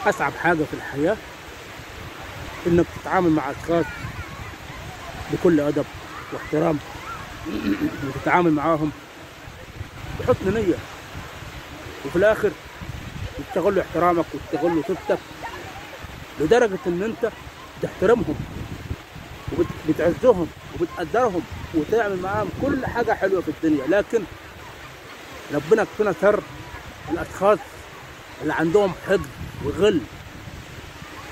أصعب حاجة في الحياة إنك تتعامل مع أشخاص بكل أدب واحترام، وتتعامل معاهم بحسن نية، وفي الآخر تستغل احترامك وتستغل طيبتك لدرجة إن أنت تحترمهم وبتعزهم وبتقدرهم وتعمل معاهم كل حاجة حلوة في الدنيا. لكن ربنا يكفينا شر الأشخاص اللي عندهم حقد وغل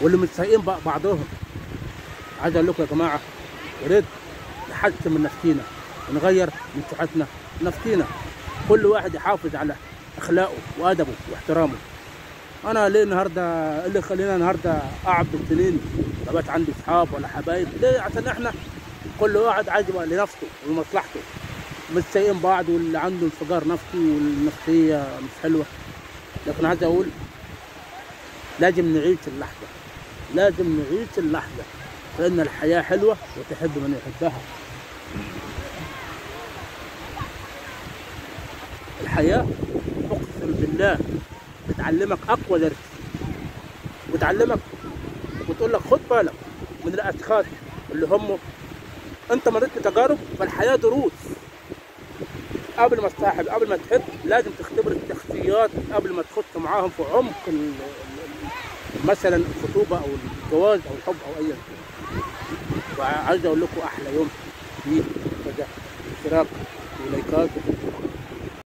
واللي مش سايقين بعضهم. عايز أقول لكم يا جماعة، يا ريت نحسن من نفسينا ونغير من صحتنا نفسينا، كل واحد يحافظ على أخلاقه وأدبه واحترامه. أنا ليه النهارده اللي خلينا النهارده أقعد بالسنين ما بقاش عندي أصحاب ولا حبايب؟ ليه؟ عشان إحنا كل واحد عايز يبقى لنفسه ولمصلحته، مش سايقين بعض، واللي عنده انفجار نفسي والنفسية مش حلوة. لكن عايز أقول لازم نعيش اللحظة، لازم نعيش اللحظة، فإن الحياة حلوة وتحب من يحبها. الحياة أقسم بالله بتعلمك أقوى درس، وتعلمك وتقول لك خد بالك من الأشخاص اللي هم أنت مريت بتجارب. فالحياة دروس، قبل ما تصاحب قبل ما تحب لازم تختبر الشخصيات قبل ما تخش معاهم في عمق مثلا الخطوبة أو الجواز أو الحب أو أي شيء. وعايز أقول لكم أحلى يوم فيه كذا اشتراك ولايكات